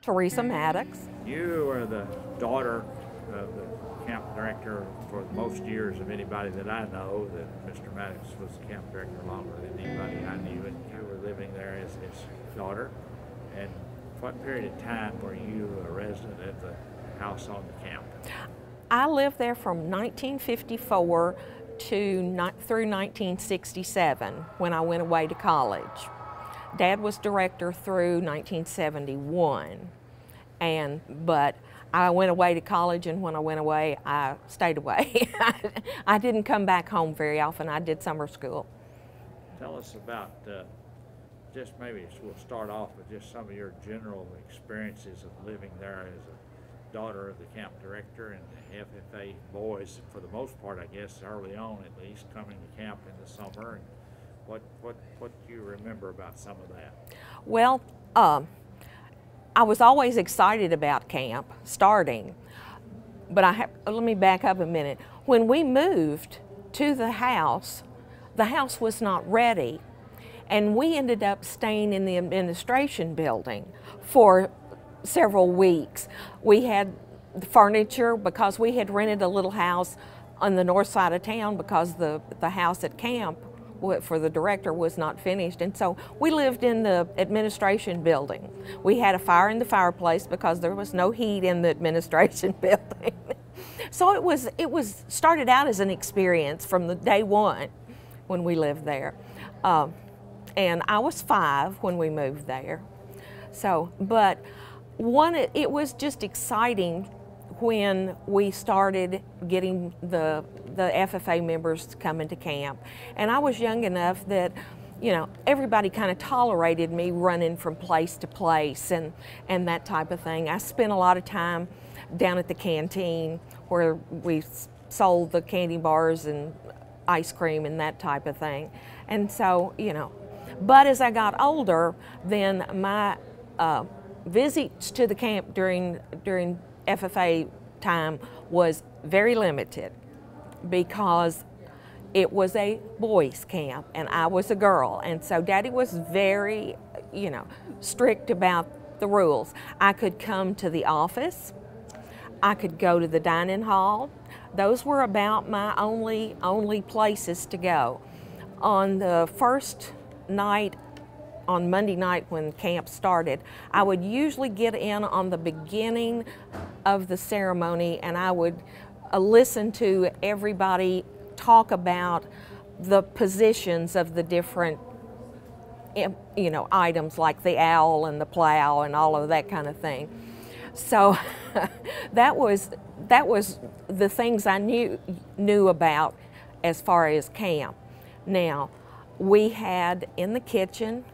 Theresa Maddox. You were the daughter of the camp director for the most years of anybody that I know. That Mr. Maddox was the camp director longer than anybody I knew, and you were living there as his daughter. And what period of time were you a resident at the house on the camp? I lived there from 1954 through 1967 when I went away to college. Dad was director through 1971, but I went away to college, and when I went away, I stayed away. I didn't come back home very often. I did summer school. Tell us about, just maybe we'll start off with just some of your general experiences of living there as a daughter of the camp director and the FFA boys, for the most part, I guess, early on at least, coming to camp in the summer. And what do you remember about some of that? Well, I was always excited about camp starting, but let me back up a minute. When we moved to the house was not ready, and we ended up staying in the administration building for several weeks. We had the furniture because we had rented a little house on the north side of town because the house at camp for the director was not finished, and so we lived in the administration building. We had a fire in the fireplace because there was no heat in the administration building. So it was started out as an experience from the day one when we lived there. And I was 5 when we moved there. So, but it was just exciting when we started getting the FFA members coming to camp. And I was young enough that, you know, everybody kind of tolerated me running from place to place and that type of thing. I spent a lot of time down at the canteen where we sold the candy bars and ice cream and that type of thing. And so, you know, but as I got older, then my visits to the camp during FFA time was very limited because it was a boys' camp and I was a girl, and so Daddy was very, you know, strict about the rules. I could come to the office, I could go to the dining hall. Those were about my only places to go. On the first night, on Monday night when camp started, I would usually get in on the beginning of the ceremony, and I would listen to everybody talk about the positions of the different, you know, items like the owl and the plow and all of that kind of thing. So that was the things I knew about as far as camp. Now, we had in the kitchen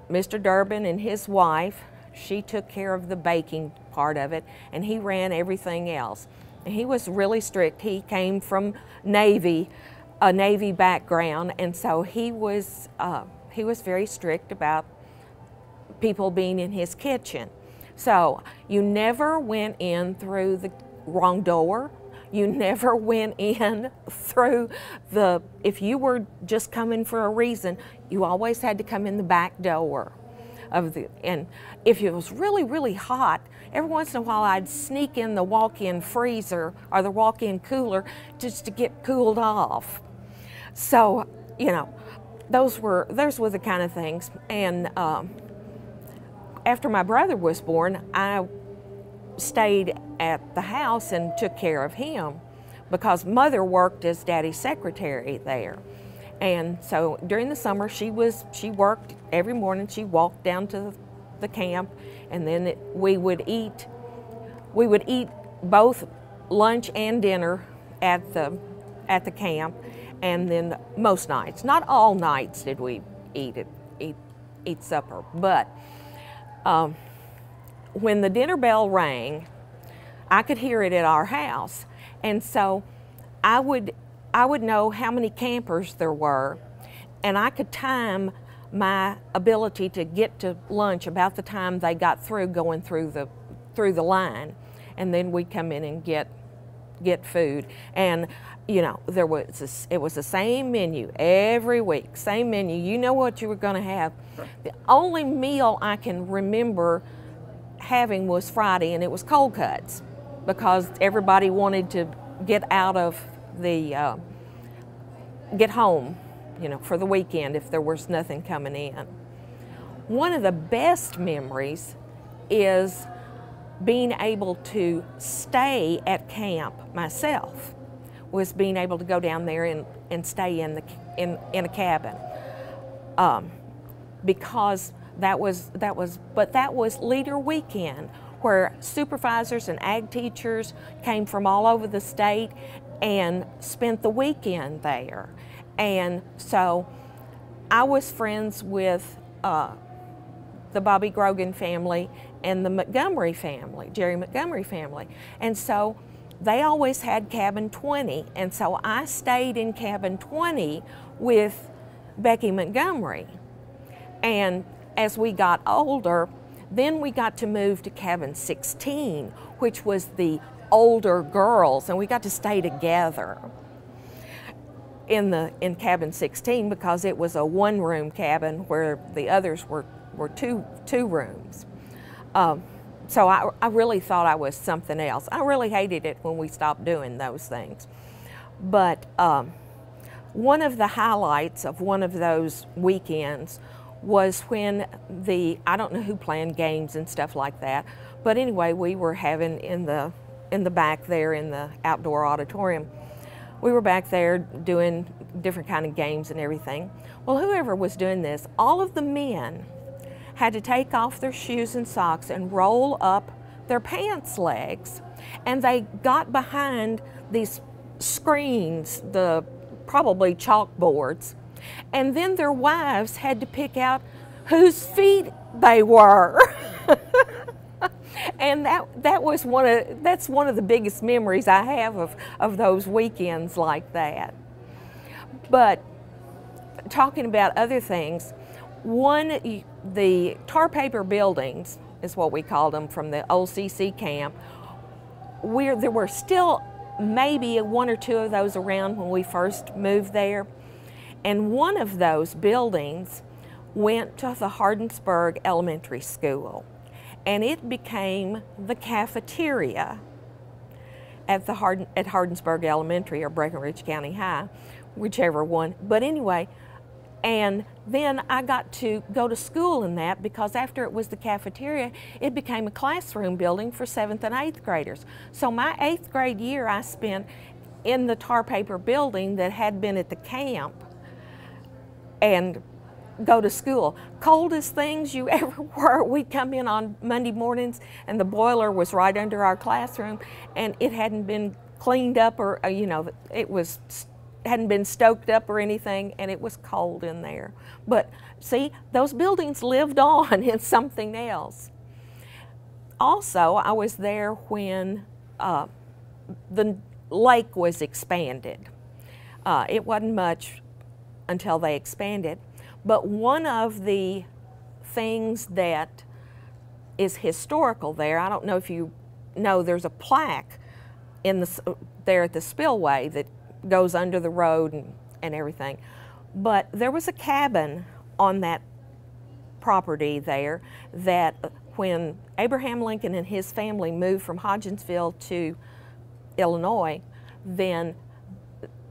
Mr. Durbin and his wife. She took care of the baking part of it, and he ran everything else. And he was really strict. He came from a Navy background, and so he was very strict about people being in his kitchen. So you never went in through the wrong door. You never went in through if you were just coming for a reason, you always had to come in the back door and if it was really, really hot, every once in a while I'd sneak in the walk-in freezer or the walk-in cooler just to get cooled off. So, you know, those were the kind of things. And after my brother was born, I stayed at the house and took care of him because Mother worked as Daddy's secretary there. And so during the summer she worked every morning. She walked down to the camp, and then we would eat both lunch and dinner at the camp. And then most nights, not all nights did we eat supper, but when the dinner bell rang, I could hear it at our house, and so I would know how many campers there were, and I could time my ability to get to lunch about the time they got through going through the line, and then we'd come in and get get food. And you know, it was the same menu every week, same menu. You know what you were going to have. The only meal I can remember having was Friday, and it was cold cuts, because everybody wanted to get out of the, get home, you know, for the weekend if there was nothing coming in. One of the best memories is being able to stay at camp myself, was being able to go down there and stay in a cabin, because that was leader weekend, where supervisors and ag teachers came from all over the state and spent the weekend there. And so I was friends with the Bobby Grogan family and the Montgomery family, Jerry Montgomery family. And so they always had cabin 20, and so I stayed in cabin 20 with Becky Montgomery. And as we got older, then we got to move to cabin 16, which was the older girls, and we got to stay together in cabin 16, because it was a one-room cabin where the others were two rooms. So I really thought I was something else. I really hated it when we stopped doing those things. But one of the highlights of one of those weekends was when I don't know who planned games and stuff like that, but anyway, we were having in the back there in the outdoor auditorium, we were back there doing different kind of games and everything. Well, whoever was doing this, all of the men had to take off their shoes and socks and roll up their pants legs. And they got behind these screens, probably chalkboards, and then their wives had to pick out whose feet they were. And that's one of the biggest memories I have of those weekends like that. But talking about other things, the tar paper buildings is what we called them from the old CC camp, where there were still maybe one or two of those around when we first moved there. And one of those buildings went to the Hardensburg Elementary School, and it became the cafeteria at Hardensburg Elementary or Breckenridge County High, whichever one. But anyway, and then I got to go to school in that, because after it was the cafeteria, it became a classroom building for 7th and 8th graders. So my 8th grade year I spent in the tar paper building that had been at the camp and go to school. Coldest things you ever were. We'd come in on Monday mornings and the boiler was right under our classroom, and it hadn't been cleaned up, or you know, hadn't been stoked up or anything, and it was cold in there. But see, those buildings lived on in something else. Also, I was there when the lake was expanded. It wasn't much until they expanded, but one of the things that is historical there, I don't know if you know, there's a plaque there at the spillway that goes under the road and everything. But there was a cabin on that property that when Abraham Lincoln and his family moved from Hodgensville to Illinois, then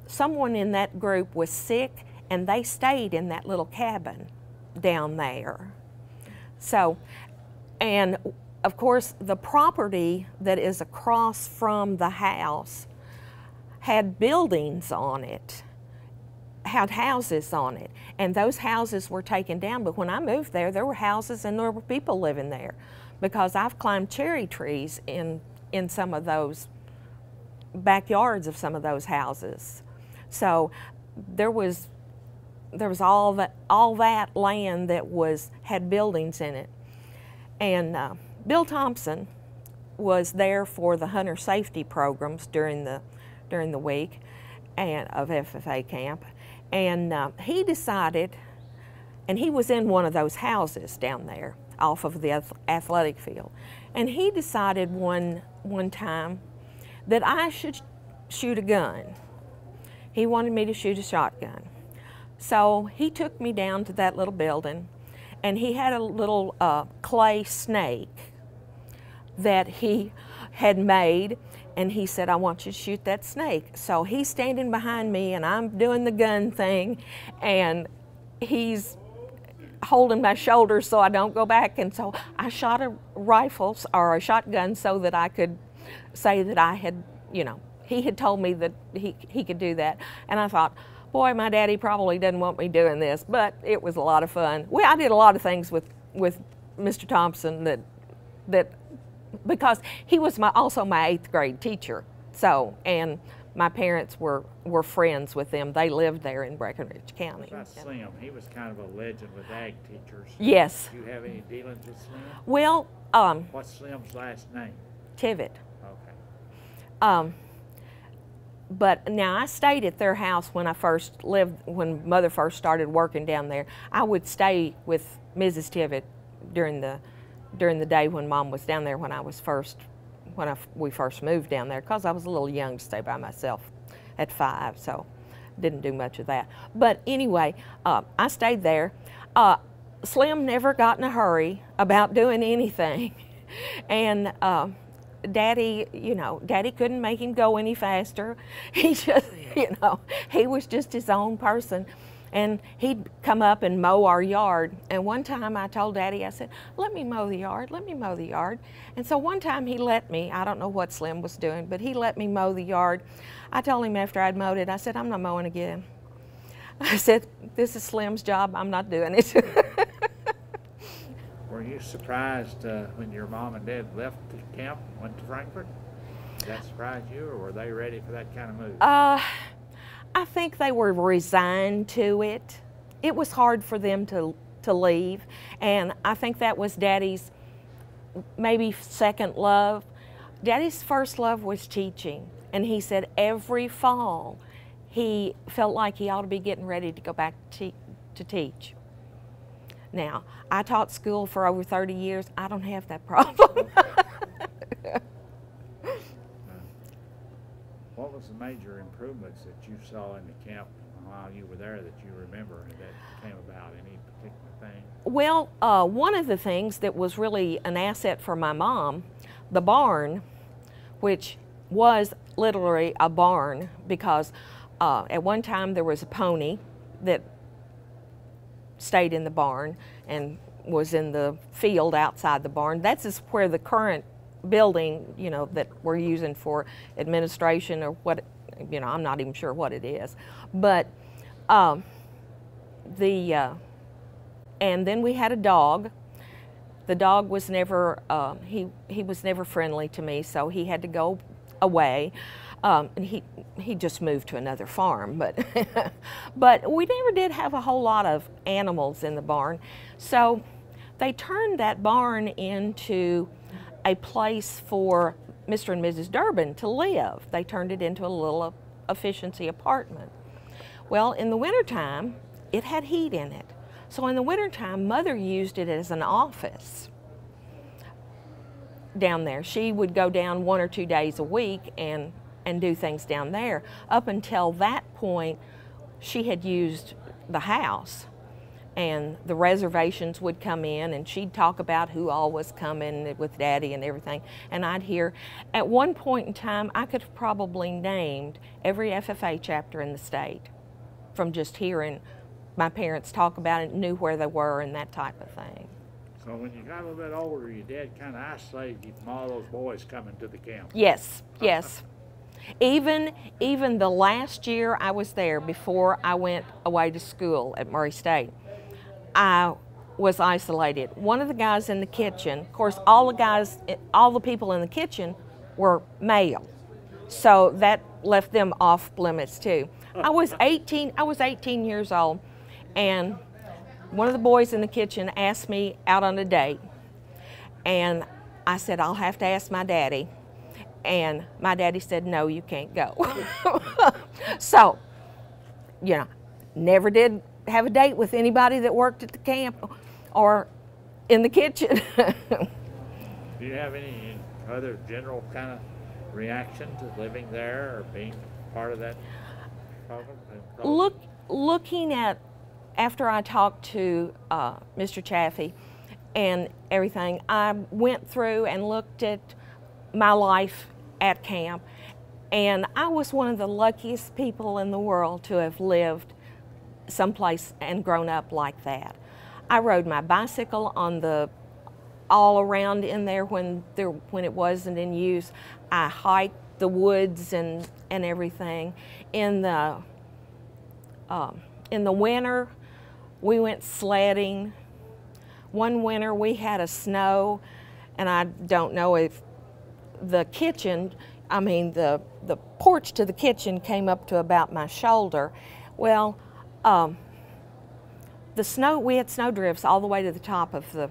someone in that group was sick and they stayed in that little cabin down there. So, and of course the property that is across from the house had buildings on it, had houses on it, and those houses were taken down. But when I moved there were houses and there were people living there, because I've climbed cherry trees in some of those backyards of some of those houses. So there was all that land that had buildings in it. And Bill Thompson was there for the hunter safety programs during the week of FFA camp, and he decided, and he was in one of those houses down there off of the athletic field, and he decided one time that I should shoot a gun. He wanted me to shoot a shotgun. So he took me down to that little building, and he had a little clay snake that he had made, and he said, I want you to shoot that snake. So he's standing behind me, and I'm doing the gun thing, and he's holding my shoulders so I don't go back. And so I shot a rifle or a shotgun so that I could say that I had, you know, he had told me that he could do that. And I thought, boy, my daddy probably doesn't want me doing this, but it was a lot of fun. Well, I did a lot of things with Mr. Thompson that because he was also my 8th grade teacher. So, and my parents were friends with them. They lived there in Breckinridge County. What about Slim? He was kind of a legend with ag teachers. Yes. Do you have any dealings with Slim? Well, what's Slim's last name? Tivitt. Okay. But now I stayed at their house when I first lived, when Mother first started working down there. I would stay with Mrs. Tivitt during the day when Mom was down there when we first moved down there, because I was a little young to stay by myself at 5, so didn't do much of that. But anyway, I stayed there. Slim never got in a hurry about doing anything, and Daddy, you know, Daddy couldn't make him go any faster. He just, you know, he was just his own person. And he'd come up and mow our yard. And one time I told Daddy, I said, let me mow the yard, let me mow the yard. And so one time he let me, I don't know what Slim was doing, but he let me mow the yard. I told him after I'd mowed it, I said, I'm not mowing again. I said, this is Slim's job, I'm not doing it. Were you surprised when your mom and dad left the camp and went to Frankfort? Did that surprise you, or were they ready for that kind of move? I think they were resigned to it. It was hard for them to leave, and I think that was Daddy's maybe second love. Daddy's first love was teaching, and he said every fall he felt like he ought to be getting ready to go back to teach. Now, I taught school for over 30 years. I don't have that problem. What was the major improvements that you saw in the camp while you were there that you remember that came about? Any particular thing? Well, one of the things that was really an asset for my mom, the barn, which was literally a barn, because at one time there was a pony that stayed in the barn and was in the field outside the barn. That's just where the current building, you know, that we're using for administration or what, you know, I'm not even sure what it is. But and then we had a dog. The dog was never, he was never friendly to me, so he had to go away. And he just moved to another farm, but but we never did have a whole lot of animals in the barn. So they turned that barn into a place for Mr. and Mrs. Durbin to live. They turned it into a little efficiency apartment. Well, in the wintertime, it had heat in it. So in the wintertime, Mother used it as an office down there. She would go down 1 or 2 days a week and do things down there. Up until that point, she had used the house, and the reservations would come in, and she'd talk about who all was coming with Daddy and everything, and I'd hear. At one point in time, I could have probably named every FFA chapter in the state from just hearing my parents talk about it, knew where they were and that type of thing. So when you got a little bit older, your dad kind of isolated you from all those boys coming to the camp. Yes, yes. Even the last year I was there, before I went away to school at Murray State, I was isolated. One of the guys in the kitchen, of course, all the people in the kitchen were male, so that left them off limits too. I was 18 years old, and one of the boys in the kitchen asked me out on a date, and I said, I'll have to ask my daddy. And my daddy said, no, you can't go. So, you know, never did have a date with anybody that worked at the camp or in the kitchen. Do you have any other general kind of reaction to living there or being part of that program? Looking at, after I talked to Mr. Chaffee and everything, I went through and looked at my life at camp, and I was one of the luckiest people in the world to have lived someplace and grown up like that. I rode my bicycle on the all around in there when it wasn't in use. I hiked the woods and everything. In the winter, we went sledding. One winter we had a snow, and I don't know if the kitchen, I mean the porch to the kitchen came up to about my shoulder. Well, the snow, we had snow drifts all the way to the top of the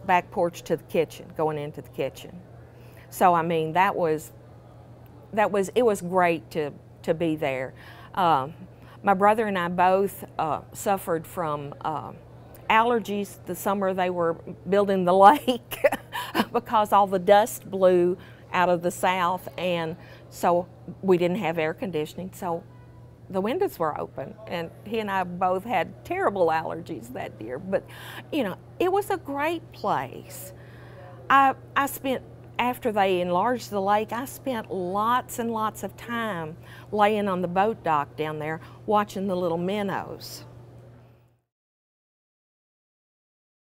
back porch to the kitchen, going into the kitchen. So I mean it was great to be there. My brother and I both suffered from allergies the summer they were building the lake because all the dust blew out of the south, and so we didn't have air conditioning, so the windows were open, and he and I both had terrible allergies that year. But you know, it was a great place. I spent, after they enlarged the lake, I spent lots and lots of time laying on the boat dock down there watching the little minnows.